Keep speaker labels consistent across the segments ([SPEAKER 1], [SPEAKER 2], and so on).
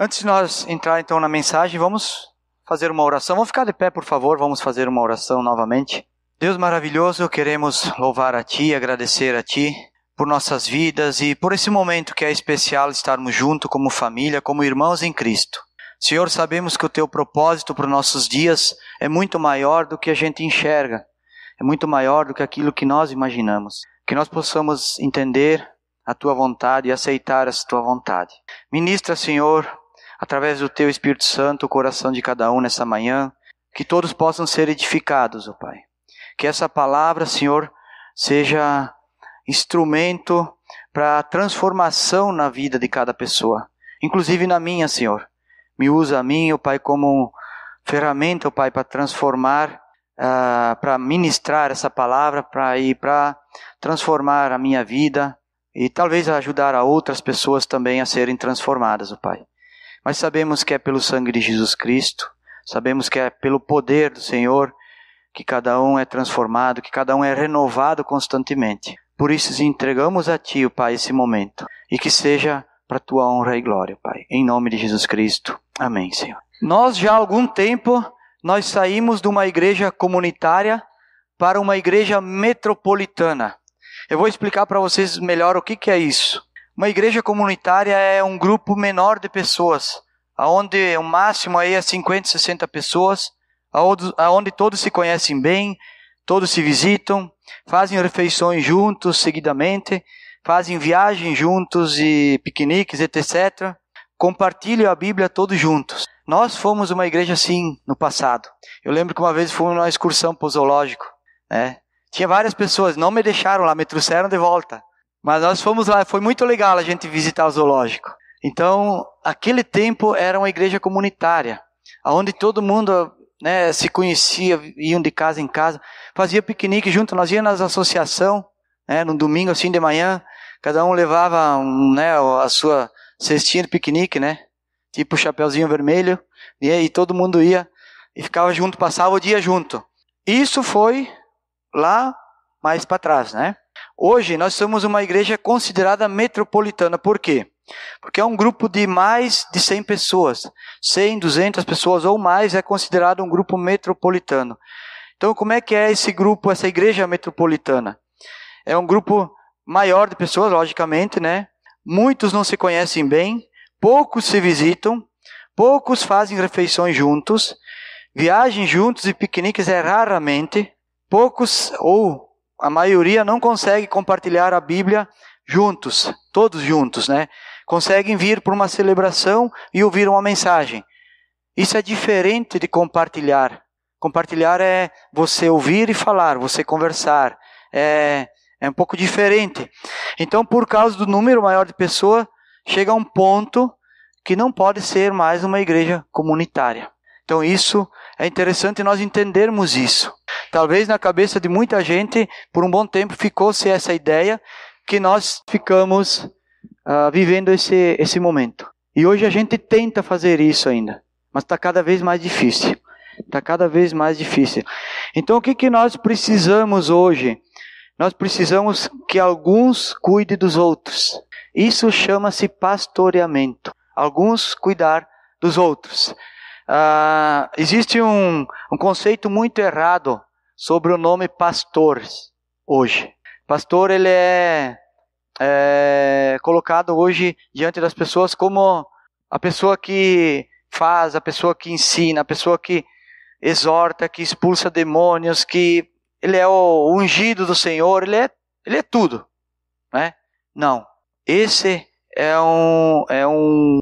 [SPEAKER 1] Antes de nós entrar então na mensagem, vamos fazer uma oração. Vamos ficar de pé, por favor, vamos fazer uma oração novamente. Deus maravilhoso, queremos louvar a Ti, agradecer a Ti por nossas vidas e por esse momento que é especial estarmos juntos como família, como irmãos em Cristo. Senhor, sabemos que o Teu propósito para os nossos dias é muito maior do que a gente enxerga, é muito maior do que aquilo que nós imaginamos. Que nós possamos entender a Tua vontade e aceitar essa Tua vontade. Ministra, Senhor, através do Teu Espírito Santo, o coração de cada um nessa manhã, que todos possam ser edificados, ó Pai. Que essa palavra, Senhor, seja instrumento para a transformação na vida de cada pessoa, inclusive na minha, Senhor. Me usa a mim, ó Pai, como ferramenta, ó Pai, para transformar, para ministrar essa palavra, para transformar a minha vida e talvez ajudar a outras pessoas também a serem transformadas, ó Pai. Mas sabemos que é pelo sangue de Jesus Cristo, sabemos que é pelo poder do Senhor que cada um é transformado, que cada um é renovado constantemente. Por isso entregamos a Ti, ó Pai, esse momento, e que seja para a Tua honra e glória, Pai. Em nome de Jesus Cristo. Amém, Senhor. Nós já há algum tempo, nós saímos de uma igreja comunitária para uma igreja metropolitana. Eu vou explicar para vocês melhor o que é isso. Uma igreja comunitária é um grupo menor de pessoas, onde o máximo aí é 50, 60 pessoas, onde todos se conhecem bem, todos se visitam, fazem refeições juntos seguidamente, fazem viagens juntos e piqueniques, etc. Compartilham a Bíblia todos juntos. Nós fomos uma igreja assim no passado. Eu lembro que uma vez fomos numa excursão para o zoológico, né? Tinha várias pessoas, não me deixaram lá, me trouxeram de volta. Mas nós fomos lá, foi muito legal a gente visitar o zoológico. Então, aquele tempo era uma igreja comunitária, onde todo mundo, né, se conhecia, iam de casa em casa, fazia piquenique junto, nós íamos nas associações, né, no domingo assim de manhã, cada um levava né, a sua cestinha de piquenique, né, tipo chapeuzinho vermelho, e todo mundo ia e ficava junto, passava o dia junto. Isso foi lá mais para trás, né? Hoje nós somos uma igreja considerada metropolitana. Por quê? Porque é um grupo de mais de 100 pessoas. 100, 200 pessoas ou mais é considerado um grupo metropolitano. Então como é que é esse grupo, essa igreja metropolitana? É um grupo maior de pessoas, logicamente, né? Muitos não se conhecem bem, poucos se visitam, poucos fazem refeições juntos, viagens juntos e piqueniques é raramente, poucos ou a maioria não consegue compartilhar a Bíblia juntos, todos juntos, né? Conseguem vir para uma celebração e ouvir uma mensagem. Isso é diferente de compartilhar. Compartilhar é você ouvir e falar, você conversar. É um pouco diferente. Então, por causa do número maior de pessoas, chega a um ponto que não pode ser mais uma igreja comunitária. Então, isso é interessante nós entendermos isso. Talvez na cabeça de muita gente, por um bom tempo, ficou-se essa ideia que nós ficamos vivendo esse momento. E hoje a gente tenta fazer isso ainda, mas está cada vez mais difícil. Está cada vez mais difícil. Então o que nós precisamos hoje? Nós precisamos que alguns cuidem dos outros. Isso chama-se pastoreamento. Alguns cuidar dos outros. Existe um conceito muito errado sobre o nome pastor hoje. Pastor, ele é colocado hoje diante das pessoas como a pessoa que faz, a pessoa que ensina, a pessoa que exorta, que expulsa demônios, que ele é o ungido do Senhor, ele é tudo, né? Não, esse é um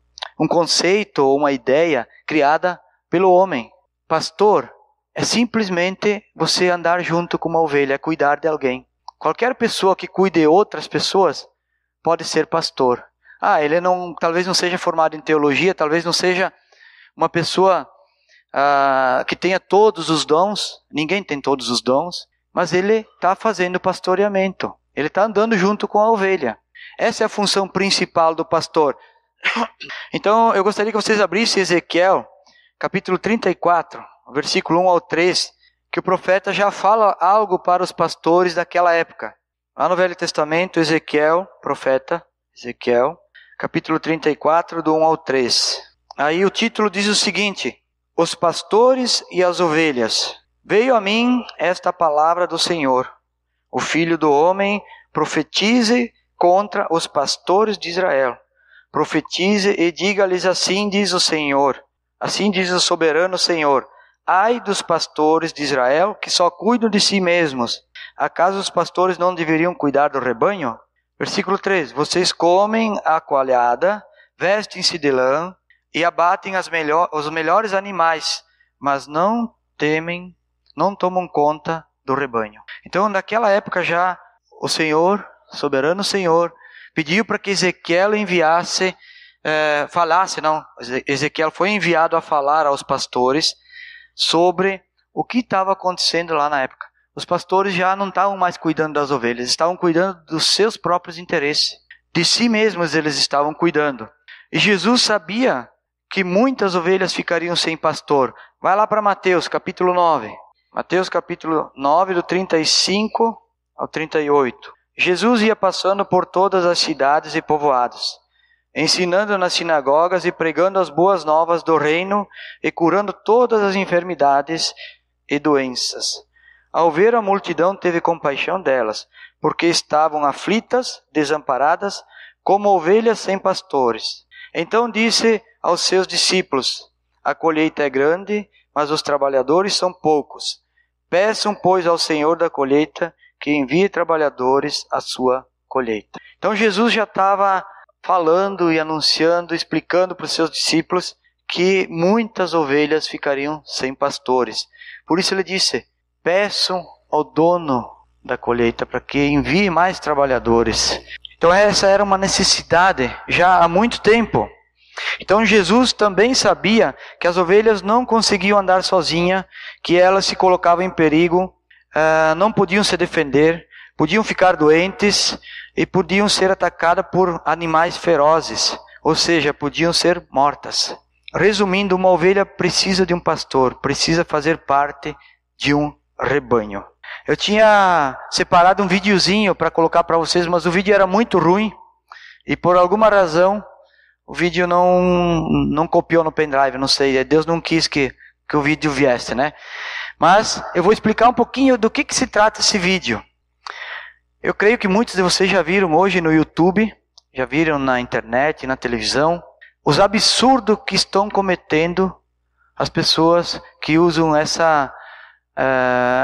[SPEAKER 1] conceito ou uma ideia criada pelo homem. Pastor é simplesmente você andar junto com uma ovelha, é cuidar de alguém. Qualquer pessoa que cuide de outras pessoas pode ser pastor. Ele talvez não seja formado em teologia, talvez não seja uma pessoa que tenha todos os dons. Ninguém tem todos os dons, mas ele está fazendo pastoreamento. Ele está andando junto com a ovelha. Essa é a função principal do pastor. Então, eu gostaria que vocês abrissem Ezequiel, capítulo 34, versículo 1 ao 3, que o profeta já fala algo para os pastores daquela época. Lá no Velho Testamento, profeta Ezequiel, capítulo 34, do 1 ao 3. Aí o título diz o seguinte: Os pastores e as ovelhas. Veio a mim esta palavra do Senhor. O Filho do Homem profetize contra os pastores de Israel. Profetize e diga-lhes: assim diz o Senhor, assim diz o soberano Senhor. Ai dos pastores de Israel que só cuidam de si mesmos. Acaso os pastores não deveriam cuidar do rebanho? Versículo 3. Vocês comem a coalhada, vestem-se de lã e abatem os melhores animais, mas não tomam conta do rebanho. Então, naquela época já, o Senhor, soberano Senhor, pediu para que Ezequiel Ezequiel foi enviado a falar aos pastores sobre o que estava acontecendo lá na época. Os pastores já não estavam mais cuidando das ovelhas, estavam cuidando dos seus próprios interesses. De si mesmos eles estavam cuidando. E Jesus sabia que muitas ovelhas ficariam sem pastor. Vai lá para Mateus capítulo 9. Mateus capítulo 9, do 35 ao 38. Jesus ia passando por todas as cidades e povoados, ensinando nas sinagogas e pregando as boas novas do reino e curando todas as enfermidades e doenças. Ao ver a multidão, teve compaixão delas, porque estavam aflitas, desamparadas, como ovelhas sem pastores. Então disse aos seus discípulos: a colheita é grande, mas os trabalhadores são poucos. Peçam, pois, ao Senhor da colheita que envie trabalhadores à sua colheita. Então Jesus já estava falando e anunciando, explicando para os seus discípulos que muitas ovelhas ficariam sem pastores. Por isso ele disse: peçam ao dono da colheita para que envie mais trabalhadores. Então essa era uma necessidade já há muito tempo. Então Jesus também sabia que as ovelhas não conseguiam andar sozinhas, que elas se colocavam em perigo, não podiam se defender, podiam ficar doentes e podiam ser atacadas por animais ferozes, ou seja, podiam ser mortas. Resumindo, uma ovelha precisa de um pastor, precisa fazer parte de um rebanho. Eu tinha separado um videozinho para colocar para vocês, mas o vídeo era muito ruim e por alguma razão o vídeo não copiou no pendrive, não sei, Deus não quis que o vídeo viesse, né? Mas eu vou explicar um pouquinho do que se trata esse vídeo. Eu creio que muitos de vocês já viram hoje no YouTube, já viram na internet, na televisão, os absurdos que estão cometendo as pessoas que usam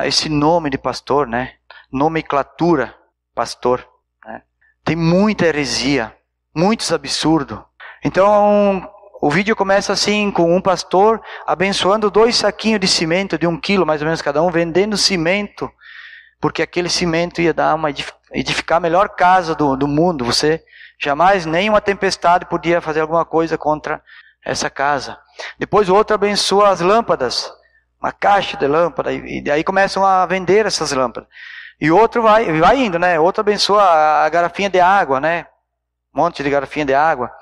[SPEAKER 1] esse nome de pastor, né? Nomenclatura pastor, né? Tem muita heresia, muitos absurdos. Então, o vídeo começa assim, com um pastor abençoando 2 saquinhos de cimento de 1 quilo, mais ou menos cada um, vendendo cimento, porque aquele cimento ia dar edificar a melhor casa do mundo. Você jamais, nem uma tempestade podia fazer alguma coisa contra essa casa. Depois o outro abençoa as lâmpadas, uma caixa de lâmpada, e aí começam a vender essas lâmpadas. E outro vai indo, né? Outro abençoa a garrafinha de água, né? Um monte de garrafinha de água.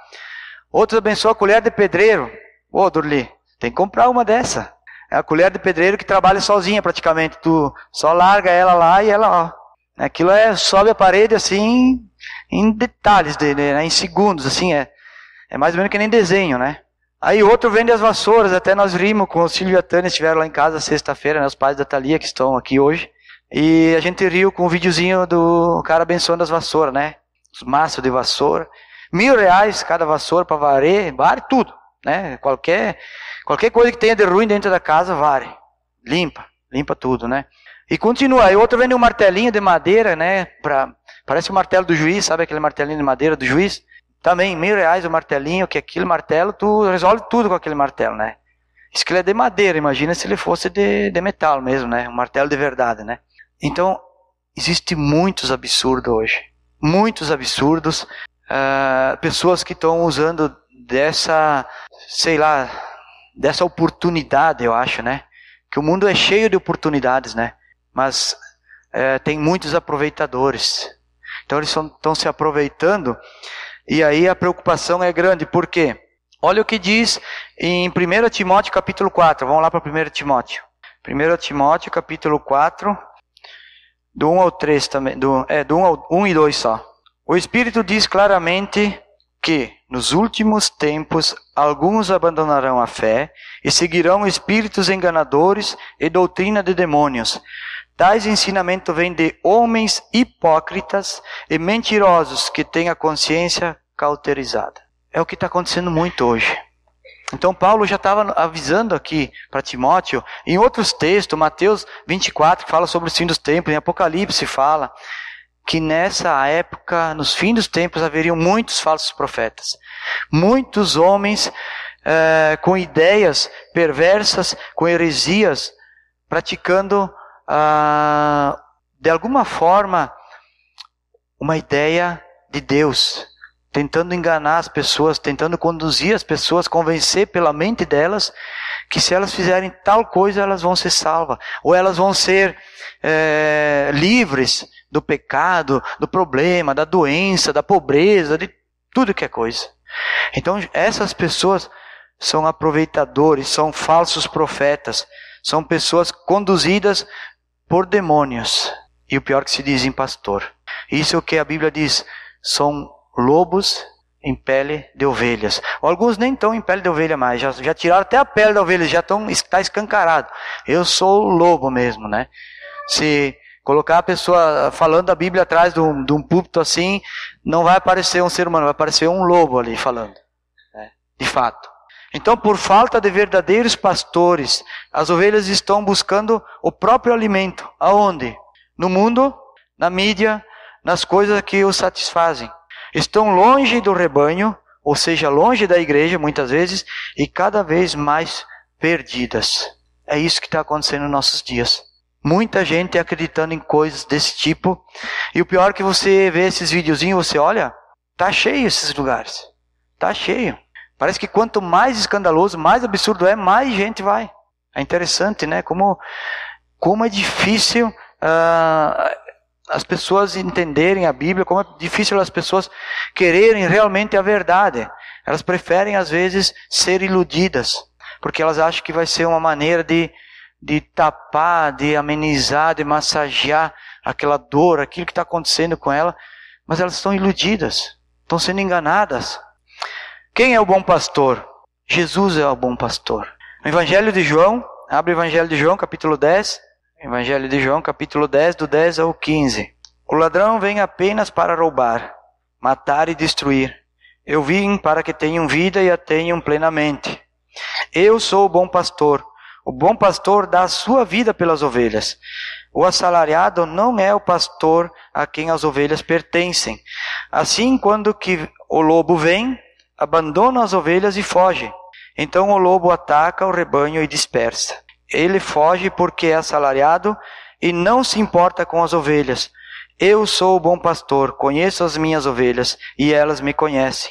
[SPEAKER 1] Outros abençoam a colher de pedreiro. Ô, Durli, tem que comprar uma dessa. É a colher de pedreiro que trabalha sozinha praticamente. Tu só larga ela lá e ela, ó. Aquilo sobe a parede assim, em detalhes, né, em segundos, assim, é mais ou menos que nem desenho, né? Aí outro vende as vassouras, até nós vimos com o Silvio e a Tânia, estiveram lá em casa sexta-feira, né, os pais da Thalia que estão aqui hoje. E a gente riu com o videozinho do cara abençoando as vassouras, né? Os maços de vassoura. R$1.000 cada vassoura para vare tudo, né? Qualquer coisa que tenha de ruim dentro da casa, vare. Limpa tudo, né? E continua, aí outro vende um martelinho de madeira, né? Parece o martelo do juiz, sabe aquele martelinho de madeira do juiz? Também R$1.000 o martelinho, que aquele martelo, tu resolve tudo com aquele martelo, né? Isso que ele é de madeira, imagina se ele fosse de metal mesmo, né? Um martelo de verdade, né? Então, existem muitos absurdos hoje. Muitos absurdos. Pessoas que estão usando dessa oportunidade, eu acho, né? Que o mundo é cheio de oportunidades, né? Mas tem muitos aproveitadores. Então eles estão se aproveitando e aí a preocupação é grande. Por quê? Olha o que diz em 1 Timóteo capítulo 4. Vamos lá para 1 Timóteo. 1 Timóteo capítulo 4, do 1 ao 3 também, do 1 e 2 só. O Espírito diz claramente que, nos últimos tempos, alguns abandonarão a fé e seguirão espíritos enganadores e doutrina de demônios. Tais ensinamentos vêm de homens hipócritas e mentirosos que têm a consciência cauterizada. É o que está acontecendo muito hoje. Então Paulo já estava avisando aqui para Timóteo, em outros textos, Mateus 24, que fala sobre os fins dos tempos, em Apocalipse fala que nessa época, nos fins dos tempos, haveriam muitos falsos profetas. Muitos homens com ideias perversas, com heresias, praticando de alguma forma uma ideia de Deus, tentando enganar as pessoas, tentando conduzir as pessoas, convencer pela mente delas que se elas fizerem tal coisa elas vão ser salvas, ou elas vão ser livres do pecado, do problema, da doença, da pobreza, de tudo que é coisa. Então essas pessoas são aproveitadores, são falsos profetas, são pessoas conduzidas por demônios. E o pior que se diz em pastor. Isso é o que a Bíblia diz, são lobos em pele de ovelhas. Alguns nem estão em pele de ovelha mais, já tiraram até a pele da ovelha, está escancarado. Eu sou o lobo mesmo, né? Se colocar a pessoa falando a Bíblia atrás de um púlpito assim, não vai aparecer um ser humano, vai aparecer um lobo ali falando. De fato. Então, por falta de verdadeiros pastores, as ovelhas estão buscando o próprio alimento. Aonde? No mundo, na mídia, nas coisas que os satisfazem. Estão longe do rebanho, ou seja, longe da igreja muitas vezes, e cada vez mais perdidas. É isso que está acontecendo nos nossos dias. Muita gente acreditando em coisas desse tipo. E o pior é que você vê esses videozinhos, você olha, tá cheio esses lugares. Tá cheio. Parece que quanto mais escandaloso, mais absurdo é, mais gente vai. É interessante, né? Como é difícil as pessoas entenderem a Bíblia, como é difícil as pessoas quererem realmente a verdade. Elas preferem, às vezes, ser iludidas, porque elas acham que vai ser uma maneira de tapar, de amenizar, de massagear aquela dor, aquilo que está acontecendo com ela, mas elas estão iludidas, estão sendo enganadas. Quem é o bom pastor? Jesus é o bom pastor. No Evangelho de João, abre o Evangelho de João, capítulo 10. Evangelho de João, capítulo 10, do 10 ao 15. O ladrão vem apenas para roubar, matar e destruir. Eu vim para que tenham vida e a tenham plenamente. Eu sou o bom pastor. O bom pastor dá a sua vida pelas ovelhas. O assalariado não é o pastor a quem as ovelhas pertencem. Assim, quando que o lobo vem, abandona as ovelhas e foge. Então o lobo ataca o rebanho e dispersa. Ele foge porque é assalariado e não se importa com as ovelhas. Eu sou o bom pastor, conheço as minhas ovelhas e elas me conhecem.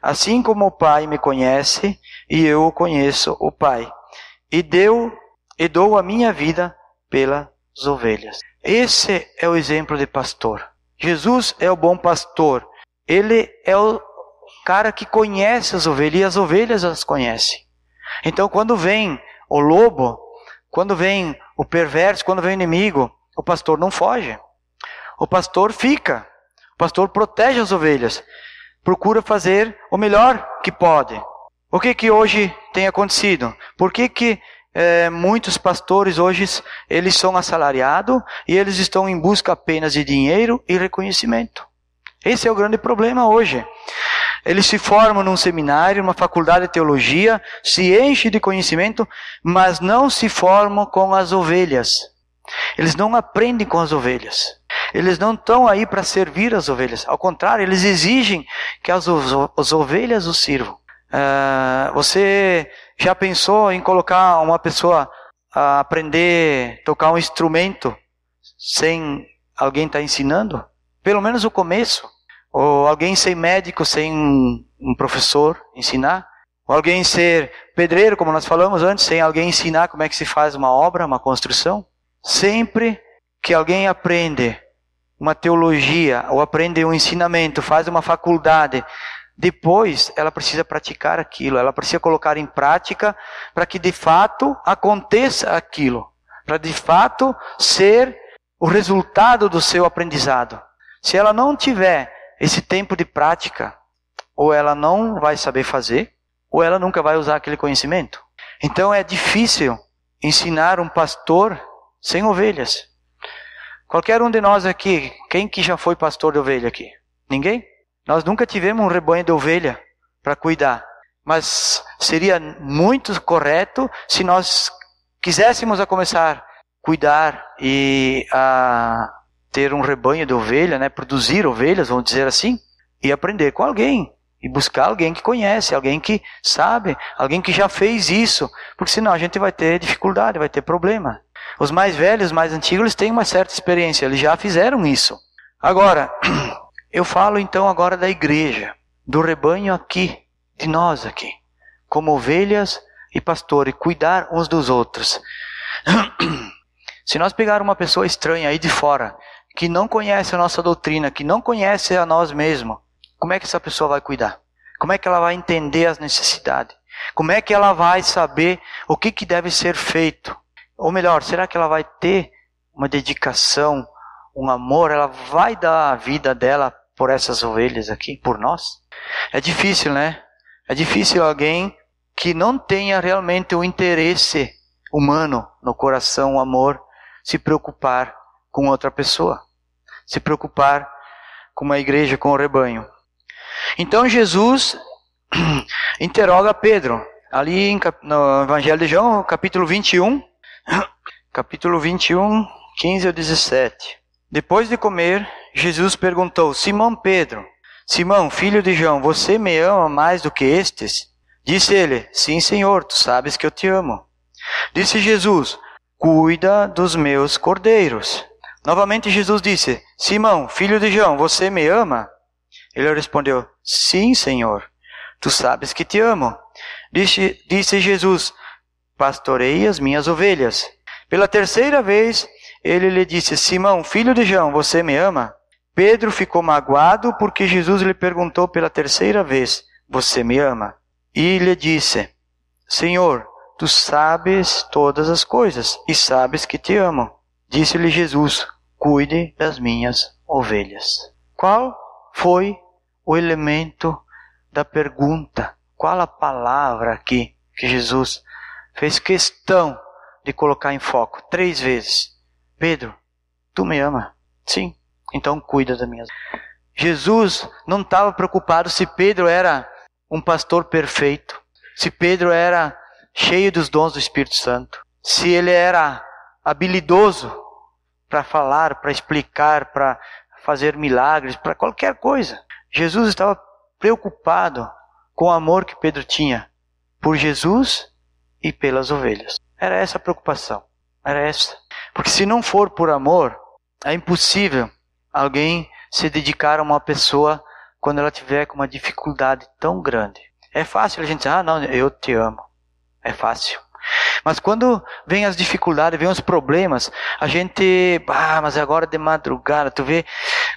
[SPEAKER 1] Assim como o Pai me conhece e eu conheço o Pai. E dou a minha vida pelas ovelhas. Esse é o exemplo de pastor. Jesus é o bom pastor. Ele é o cara que conhece as ovelhas e as ovelhas as conhecem. Então quando vem o lobo, quando vem o perverso, quando vem o inimigo, o pastor não foge. O pastor fica. O pastor protege as ovelhas. Procura fazer o melhor que pode. O que hoje tem acontecido? Por que muitos pastores hoje eles são assalariados e eles estão em busca apenas de dinheiro e reconhecimento? Esse é o grande problema hoje. Eles se formam num seminário, numa faculdade de teologia, se enchem de conhecimento, mas não se formam com as ovelhas. Eles não aprendem com as ovelhas. Eles não estão aí para servir as ovelhas. Ao contrário, eles exigem que as ovelhas os sirvam. Você já pensou em colocar uma pessoa a aprender a tocar um instrumento sem alguém estar ensinando? Pelo menos o começo. Ou alguém ser médico sem um professor ensinar? Ou alguém ser pedreiro, como nós falamos antes, sem alguém ensinar como é que se faz uma obra, uma construção? Sempre que alguém aprende uma teologia ou aprende um ensinamento, faz uma faculdade, depois ela precisa praticar aquilo, ela precisa colocar em prática para que de fato aconteça aquilo, para de fato ser o resultado do seu aprendizado. Se ela não tiver esse tempo de prática, ou ela não vai saber fazer, ou ela nunca vai usar aquele conhecimento. Então é difícil ensinar um pastor sem ovelhas. Qualquer um de nós aqui, quem que já foi pastor de ovelha aqui? Ninguém? Nós nunca tivemos um rebanho de ovelha para cuidar. Mas seria muito correto se nós quiséssemos a começar a cuidar e a ter um rebanho de ovelha, né? Produzir ovelhas, vamos dizer assim, e aprender com alguém. E buscar alguém que conhece, alguém que sabe, alguém que já fez isso. Porque senão a gente vai ter dificuldade, vai ter problema. Os mais velhos, os mais antigos, eles têm uma certa experiência, eles já fizeram isso. Agora, eu falo então agora da igreja, do rebanho aqui, de nós aqui, como ovelhas e pastores, cuidar uns dos outros. Se nós pegar uma pessoa estranha aí de fora, que não conhece a nossa doutrina, que não conhece a nós mesmos, como é que essa pessoa vai cuidar? Como é que ela vai entender as necessidades? Como é que ela vai saber o que deve ser feito? Ou melhor, será que ela vai ter uma dedicação, um amor? Ela vai dar a vida dela por essas ovelhas aqui, por nós? É difícil, né? É difícil alguém que não tenha realmente o interesse humano no coração, o amor, se preocupar com outra pessoa. Se preocupar com uma igreja, com o rebanho. Então Jesus interroga Pedro, ali no Evangelho de João, capítulo 21, 15 ao 17. Depois de comer, Jesus perguntou: Simão Pedro, Simão, filho de João, você me ama mais do que estes? Disse ele: Sim, Senhor, tu sabes que eu te amo. Disse Jesus: Cuida dos meus cordeiros. Novamente Jesus disse: Simão, filho de João, você me ama? Ele respondeu: Sim, Senhor, tu sabes que te amo. Disse Jesus: Pastorei as minhas ovelhas. Pela terceira vez, ele lhe disse: Simão, filho de João, você me ama? Pedro ficou magoado porque Jesus lhe perguntou pela terceira vez: Você me ama? E lhe disse: Senhor, tu sabes todas as coisas e sabes que te amo. Disse-lhe Jesus: Cuide das minhas ovelhas. Qual foi o elemento da pergunta? Qual a palavra aqui que Jesus fez questão de colocar em foco 3 vezes? Pedro, tu me ama? Sim, então cuida das minhas. Jesus não estava preocupado se Pedro era um pastor perfeito, se Pedro era cheio dos dons do Espírito Santo, se ele era habilidoso para falar, para explicar, para fazer milagres, para qualquer coisa. Jesus estava preocupado com o amor que Pedro tinha por Jesus e pelas ovelhas. Era essa a preocupação. Era essa. Porque se não for por amor, é impossível alguém se dedicar a uma pessoa quando ela tiver com uma dificuldade tão grande. É fácil a gente dizer: não, eu te amo. É fácil. Mas quando vem as dificuldades, vem os problemas, a gente, mas agora de madrugada, tu vê,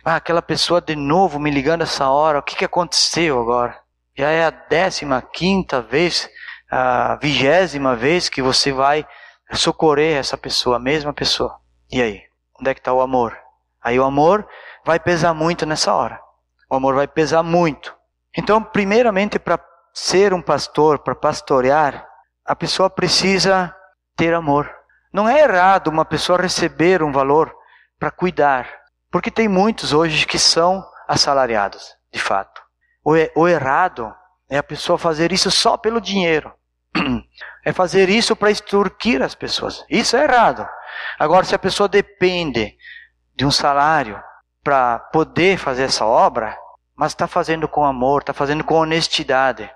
[SPEAKER 1] aquela pessoa de novo me ligando essa hora, o que aconteceu agora? Já é a 15ª vez, a 20ª vez que você vai socorrer essa pessoa, a mesma pessoa. E aí? Onde é que está o amor? Aí o amor vai pesar muito nessa hora. O amor vai pesar muito. Então, primeiramente, para ser um pastor, para pastorear, a pessoa precisa ter amor. Não é errado uma pessoa receber um valor para cuidar. Porque tem muitos hoje que são assalariados, de fato. O errado é a pessoa fazer isso só pelo dinheiro. É fazer isso para extorquir as pessoas. Isso é errado. Agora, se a pessoa depende de um salário para poder fazer essa obra, mas está fazendo com amor, está fazendo com honestidade,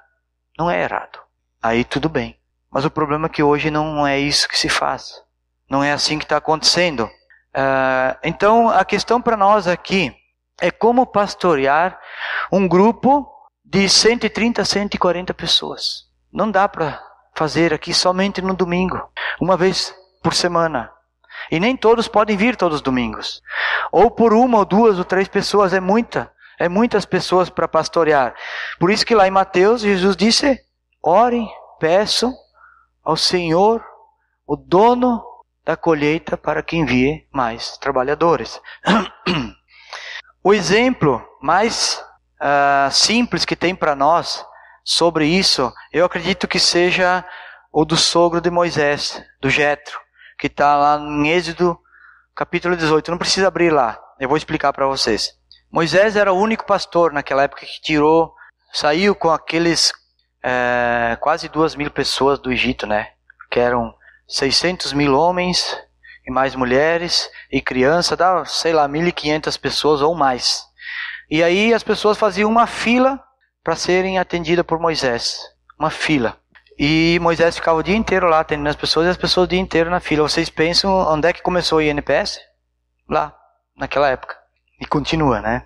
[SPEAKER 1] não é errado. Aí tudo bem. Mas o problema é que hoje não é isso que se faz. Não é assim que está acontecendo. Então, a questão para nós aqui é como pastorear um grupo de 130 a 140 pessoas. Não dá para fazer aqui somente no domingo, uma vez por semana. E nem todos podem vir todos os domingos. Ou por 1 ou 2 ou 3 pessoas, é muitas pessoas para pastorear. Por isso que lá em Mateus, Jesus disse: orem, peçam ao Senhor, o dono da colheita, para que envie mais trabalhadores. O exemplo mais simples que tem para nós sobre isso, eu acredito que seja o do sogro de Moisés, do Jetro, que está lá em Êxodo capítulo 18. Não precisa abrir lá, eu vou explicar para vocês. Moisés era o único pastor naquela época que saiu com aqueles quase 2.000 pessoas do Egito, né? Que eram 600.000 homens e mais mulheres e crianças, dava, sei lá, 1.500 pessoas ou mais. E aí as pessoas faziam uma fila para serem atendidas por Moisés. Uma fila. E Moisés ficava o dia inteiro lá atendendo as pessoas e as pessoas o dia inteiro na fila. Vocês pensam onde é que começou o INPS? Lá, naquela época. E continua, né?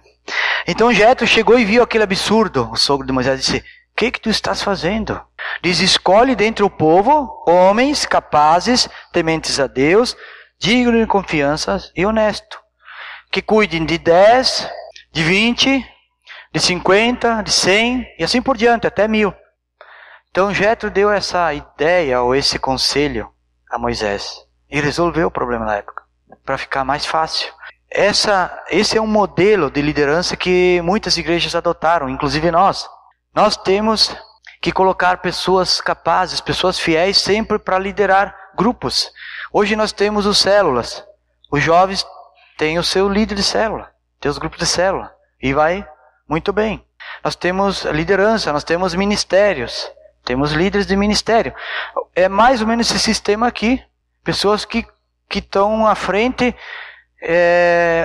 [SPEAKER 1] Então Jetro chegou e viu aquele absurdo. O sogro de Moisés disse: o que tu estás fazendo? Diz: escolhe dentre o povo homens capazes, tementes a Deus, dignos de confiança e honestos, que cuidem de 10, de 20, de 50, de 100 e assim por diante, até 1.000. Então Jetro deu essa ideia ou esse conselho a Moisés e resolveu o problema na época, para ficar mais fácil. Esse é um modelo de liderança que muitas igrejas adotaram, inclusive nós. Nós temos que colocar pessoas capazes, pessoas fiéis sempre para liderar grupos. Hoje nós temos os células. Os jovens têm o seu líder de célula, tem os grupos de célula e vai muito bem. Nós temos liderança, nós temos ministérios, temos líderes de ministério. É mais ou menos esse sistema aqui. Pessoas que estão à frente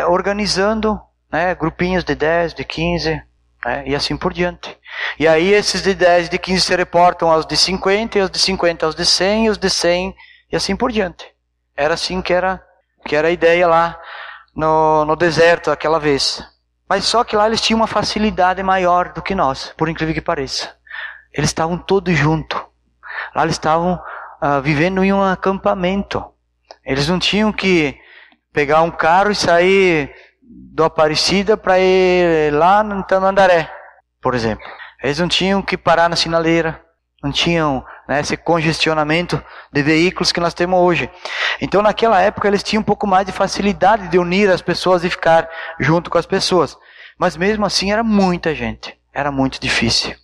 [SPEAKER 1] organizando, né, grupinhos de 10, de 15, né, e assim por diante. E aí esses de 10 e de 15 se reportam aos de 50, e os de 50 aos de 100, e os de 100, e assim por diante. Era assim que era a ideia lá no deserto aquela vez. Mas só que lá eles tinham uma facilidade maior do que nós, por incrível que pareça. Eles estavam todos juntos. Lá eles estavam vivendo em um acampamento. Eles não tinham que pegar um carro e sair do Aparecida para ir lá no Tamandaré, por exemplo. Eles não tinham que parar na sinaleira. Não tinham, né, esse congestionamento de veículos que nós temos hoje. Então naquela época eles tinham um pouco mais de facilidade de unir as pessoas e ficar junto com as pessoas. Mas mesmo assim era muita gente. Era muito difícil.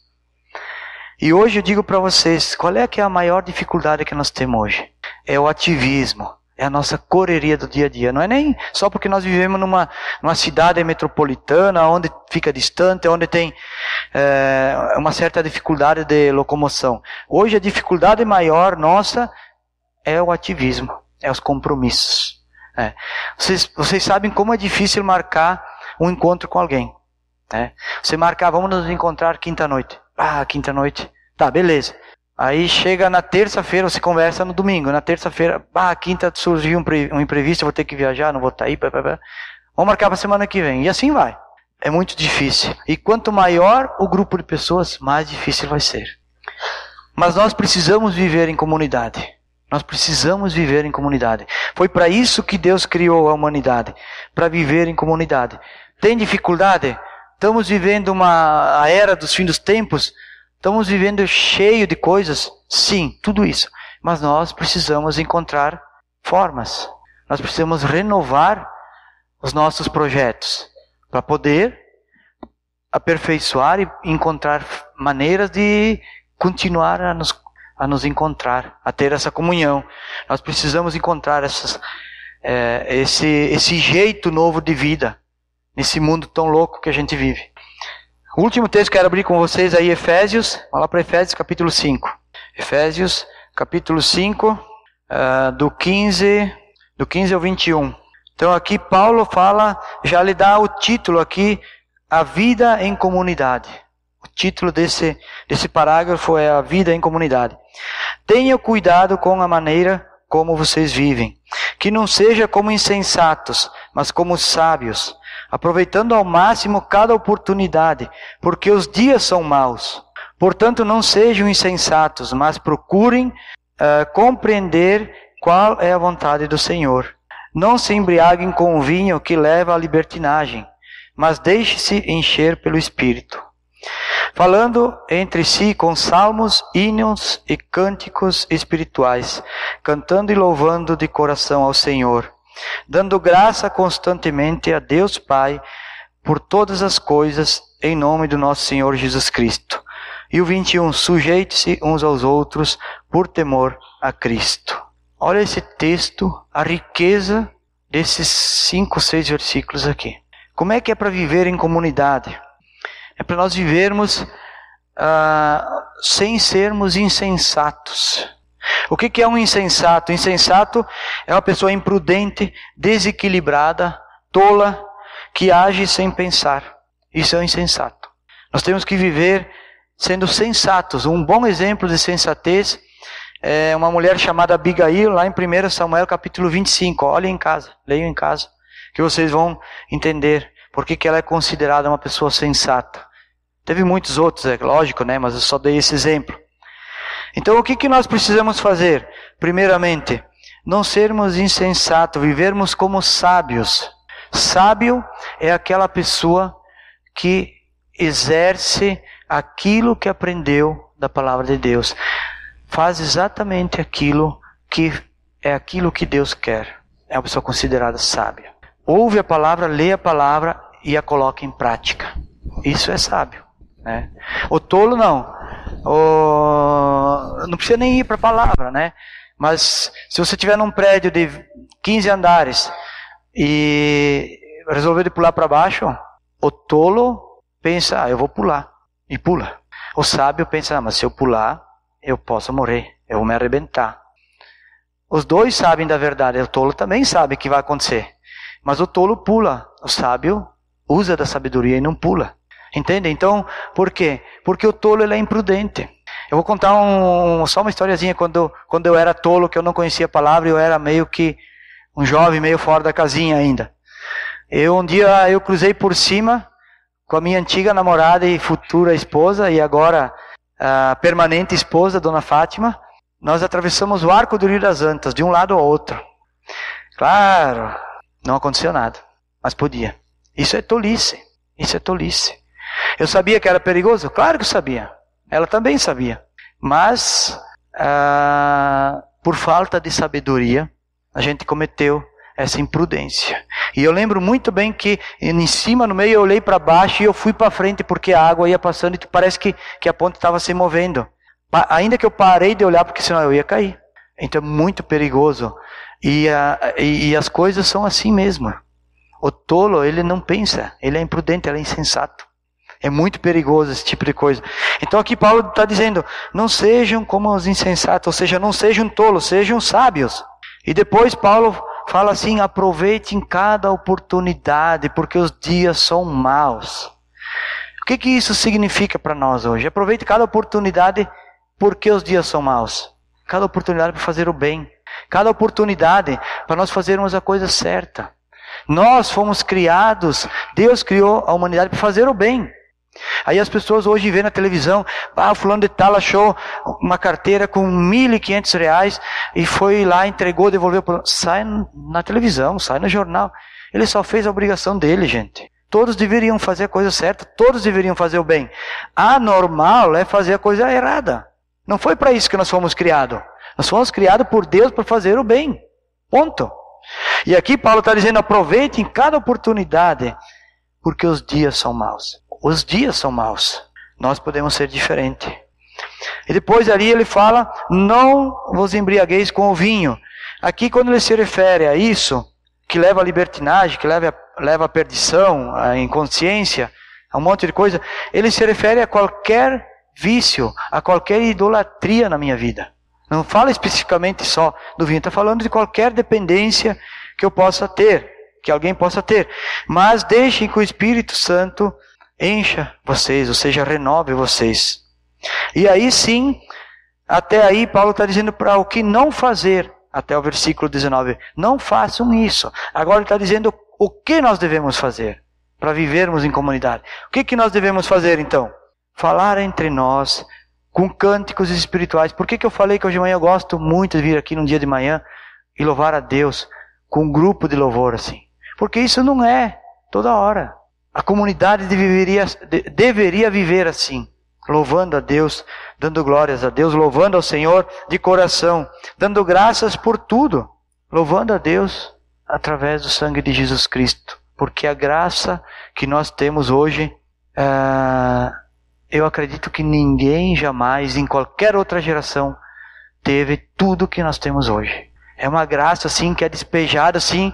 [SPEAKER 1] E hoje eu digo para vocês, qual é que é a maior dificuldade que nós temos hoje? É o ativismo, é a nossa correria do dia a dia. Não é nem só porque nós vivemos numa cidade metropolitana, onde fica distante, onde tem uma certa dificuldade de locomoção. Hoje a dificuldade maior nossa é o ativismo, é os compromissos. Vocês sabem como é difícil marcar um encontro com alguém. Você marcar, vamos nos encontrar quinta-noite. Quinta-noite. Tá, beleza. Aí chega na terça-feira, você conversa no domingo. Na terça-feira, quinta surgiu um imprevisto, eu vou ter que viajar, não vou estar aí. Vamos marcar para semana que vem. E assim vai. É muito difícil. E quanto maior o grupo de pessoas, mais difícil vai ser. Mas nós precisamos viver em comunidade. Nós precisamos viver em comunidade. Foi para isso que Deus criou a humanidade. Para viver em comunidade. Tem dificuldade? Estamos vivendo a era dos fins dos tempos? Estamos vivendo cheio de coisas? Sim, tudo isso. Mas nós precisamos encontrar formas. Nós precisamos renovar os nossos projetos para poder aperfeiçoar e encontrar maneiras de continuar a nos encontrar, a ter essa comunhão. Nós precisamos encontrar esse jeito novo de vida nesse mundo tão louco que a gente vive. O último texto que eu quero abrir com vocês aí, Efésios. Vamos lá para Efésios capítulo 5. Efésios capítulo 5, do 15 ao 21. Então aqui Paulo fala, já lhe dá o título aqui, a vida em comunidade. O título desse parágrafo é a vida em comunidade. Tenha cuidado com a maneira como vocês vivem, que não seja como insensatos, mas como sábios, aproveitando ao máximo cada oportunidade, porque os dias são maus. Portanto, não sejam insensatos, mas procurem compreender qual é a vontade do Senhor. Não se embriaguem com o vinho que leva à libertinagem, mas deixe-se encher pelo Espírito, falando entre si com salmos, hinos e cânticos espirituais, cantando e louvando de coração ao Senhor, dando graça constantemente a Deus Pai por todas as coisas em nome do nosso Senhor Jesus Cristo. E o 21, sujeite-se uns aos outros por temor a Cristo. Olha esse texto, a riqueza desses 5, 6 versículos aqui. Como é que é para viver em comunidade? É para nós vivermos sem sermos insensatos. O que é um insensato? Insensato é uma pessoa imprudente, desequilibrada, tola, que age sem pensar. Isso é um insensato. Nós temos que viver sendo sensatos. Um bom exemplo de sensatez é uma mulher chamada Abigail, lá em 1 Samuel capítulo 25. Olhem em casa, leiam em casa, que vocês vão entender por que ela é considerada uma pessoa sensata. Teve muitos outros, é lógico, né? Mas eu só dei esse exemplo. Então o que nós precisamos fazer? Primeiramente, não sermos insensatos, vivermos como sábios. Sábio é aquela pessoa que exerce aquilo que aprendeu da palavra de Deus. Faz exatamente aquilo que Deus quer. É uma pessoa considerada sábia. Ouve a palavra, lê a palavra e a coloca em prática. Isso é sábio, né? O tolo não. Não precisa nem ir para a palavra, né? Mas se você estiver num prédio de 15 andares e resolver de pular para baixo, o tolo pensa, eu vou pular. E pula. O sábio pensa, mas se eu pular, eu posso morrer. Eu vou me arrebentar. Os dois sabem da verdade. O tolo também sabe que vai acontecer. Mas o tolo pula. O sábio usa da sabedoria e não pula. Entende? Então, por quê? Porque o tolo ele é imprudente. Eu vou contar só uma historiazinha. Quando eu era tolo, que eu não conhecia a palavra, eu era meio que um jovem, meio fora da casinha ainda. Um dia eu cruzei por cima com a minha antiga namorada e futura esposa, e agora a permanente esposa, Dona Fátima. Nós atravessamos o Arco do Rio das Antas, de um lado ao outro. Claro, não aconteceu nada, mas podia. Isso é tolice. Isso é tolice. Eu sabia que era perigoso? Claro que eu sabia. Ela também sabia. Mas, por falta de sabedoria, a gente cometeu essa imprudência. E eu lembro muito bem que em cima, no meio, eu olhei para baixo e eu fui para frente porque a água ia passando e parece que a ponte estava se movendo. Ainda que eu parei de olhar porque senão eu ia cair. Então é muito perigoso. E as coisas são assim mesmo. O tolo, ele não pensa. Ele é imprudente, ele é insensato. É muito perigoso esse tipo de coisa. Então aqui Paulo está dizendo, não sejam como os insensatos, ou seja, não sejam tolos, sejam sábios. E depois Paulo fala assim, aproveitem cada oportunidade, porque os dias são maus. O que isso significa para nós hoje? Aproveite cada oportunidade, porque os dias são maus. Cada oportunidade para fazer o bem. Cada oportunidade para nós fazermos a coisa certa. Nós fomos criados, Deus criou a humanidade para fazer o bem. Aí as pessoas hoje vêem na televisão, fulano de tal achou uma carteira com R$1.500 e foi lá, entregou, devolveu. Sai na televisão, sai no jornal. Ele só fez a obrigação dele, gente. Todos deveriam fazer a coisa certa, todos deveriam fazer o bem. Anormal é fazer a coisa errada. Não foi para isso que nós fomos criados. Nós fomos criados por Deus para fazer o bem. Ponto. E aqui Paulo está dizendo, aproveitem cada oportunidade, porque os dias são maus. Os dias são maus. Nós podemos ser diferentes. E depois ali ele fala, não vos embriagueis com o vinho. Aqui quando ele se refere a isso, que leva à libertinagem, que leva à perdição, à inconsciência, a um monte de coisa, ele se refere a qualquer vício, a qualquer idolatria na minha vida. Não fala especificamente só do vinho, está falando de qualquer dependência que eu possa ter, que alguém possa ter. Mas deixem que o Espírito Santo encha vocês, ou seja, renove vocês. E aí sim, até aí Paulo está dizendo para o que não fazer, até o versículo 19. Não façam isso. Agora ele está dizendo o que nós devemos fazer para vivermos em comunidade. O que nós devemos fazer então? Falar entre nós com cânticos espirituais. Por que eu falei que hoje de manhã eu gosto muito de vir aqui num dia de manhã e louvar a Deus com um grupo de louvor assim? Porque isso não é toda hora. A comunidade deveria viver assim, louvando a Deus, dando glórias a Deus, louvando ao Senhor de coração, dando graças por tudo, louvando a Deus através do sangue de Jesus Cristo. Porque a graça que nós temos hoje eu acredito que ninguém jamais, em qualquer outra geração, teve tudo que nós temos hoje. É uma graça assim que é despejada assim,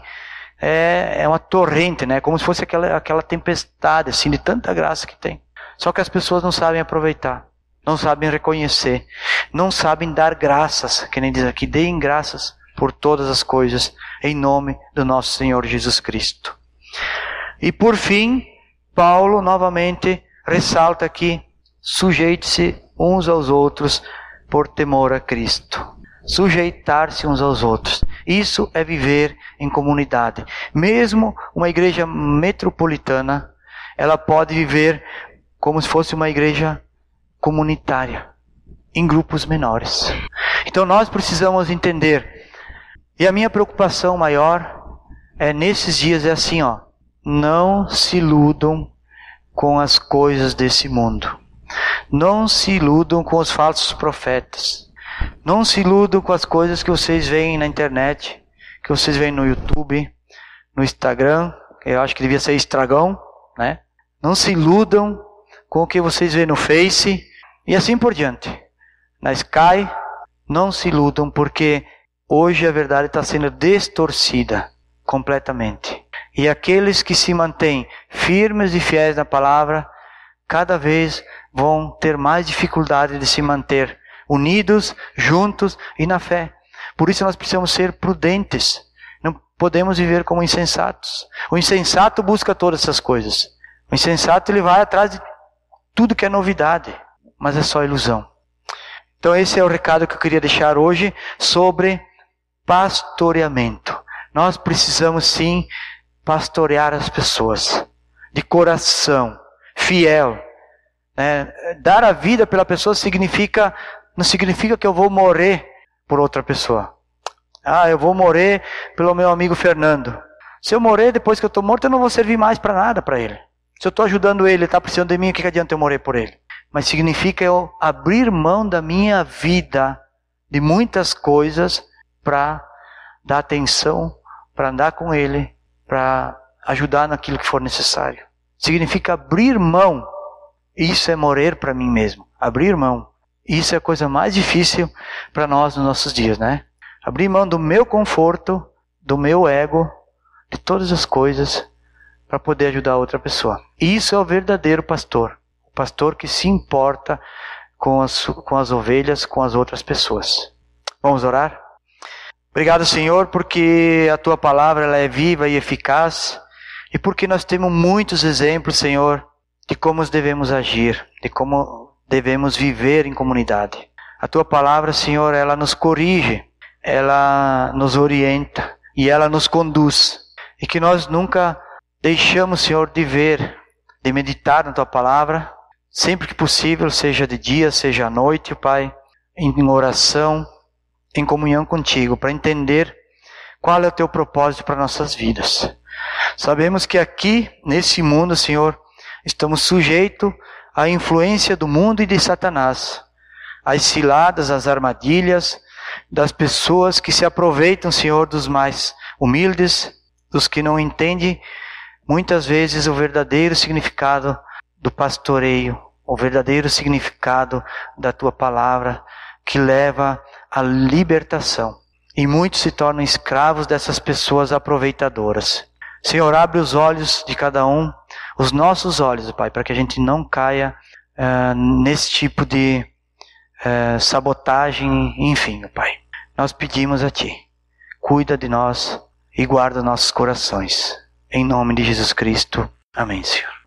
[SPEAKER 1] é uma torrente, né? Como se fosse aquela tempestade assim de tanta graça que tem. Só que as pessoas não sabem aproveitar, não sabem reconhecer, não sabem dar graças, que nem diz aqui, deem graças por todas as coisas, em nome do nosso Senhor Jesus Cristo. E por fim, Paulo novamente ressalta aqui, sujeite-se uns aos outros por temor a Cristo. Sujeitar-se uns aos outros. Isso é viver em comunidade. Mesmo uma igreja metropolitana, ela pode viver como se fosse uma igreja comunitária, em grupos menores. Então nós precisamos entender. E a minha preocupação maior nesses dias é assim, não se iludam com as coisas desse mundo. Não se iludam com os falsos profetas. Não se iludam com as coisas que vocês veem na internet, que vocês veem no YouTube, no Instagram, que eu acho que devia ser Estragão, né? Não se iludam com o que vocês veem no Face e assim por diante. Na Sky, não se iludam porque hoje a verdade está sendo distorcida completamente. E aqueles que se mantêm firmes e fiéis na palavra, cada vez vão ter mais dificuldade de se manter unidos, juntos e na fé. Por isso nós precisamos ser prudentes. Não podemos viver como insensatos. O insensato busca todas essas coisas. O insensato ele vai atrás de tudo que é novidade, mas é só ilusão. Então esse é o recado que eu queria deixar hoje sobre pastoreamento. Nós precisamos sim pastorear as pessoas de coração, fiel. Dar a vida pela pessoa não significa que eu vou morrer por outra pessoa. Eu vou morrer pelo meu amigo Fernando. Se eu morrer depois que eu estou morto, eu não vou servir mais para nada para ele. Se eu estou ajudando ele, ele está precisando de mim, o que adianta eu morrer por ele? Mas significa eu abrir mão da minha vida, de muitas coisas, para dar atenção, para andar com ele, para ajudar naquilo que for necessário. Significa abrir mão. Isso é morrer para mim mesmo. Abrir mão. Isso é a coisa mais difícil para nós nos nossos dias, né? Abrir mão do meu conforto, do meu ego, de todas as coisas, para poder ajudar outra pessoa. Isso é o verdadeiro pastor. O pastor que se importa com as ovelhas, com as outras pessoas. Vamos orar? Obrigado, Senhor, porque a Tua palavra ela é viva e eficaz. E porque nós temos muitos exemplos, Senhor, de como devemos agir, de como devemos viver em comunidade. A Tua palavra, Senhor, ela nos corrige, ela nos orienta e ela nos conduz. E que nós nunca deixamos, Senhor, de ver, de meditar na Tua palavra, sempre que possível, seja de dia, seja à noite, Pai, em oração, em comunhão contigo, para entender qual é o Teu propósito para nossas vidas. Sabemos que aqui, nesse mundo, Senhor, estamos sujeitos à influência do mundo e de Satanás, às ciladas, às armadilhas das pessoas que se aproveitam, Senhor, dos mais humildes, dos que não entendem muitas vezes o verdadeiro significado do pastoreio, o verdadeiro significado da Tua palavra, que leva à libertação. E muitos se tornam escravos dessas pessoas aproveitadoras. Senhor, abre os olhos de cada um, os nossos olhos, Pai, para que a gente não caia nesse tipo de sabotagem, enfim, Pai. Nós pedimos a Ti, cuida de nós e guarda nossos corações. Em nome de Jesus Cristo. Amém, Senhor.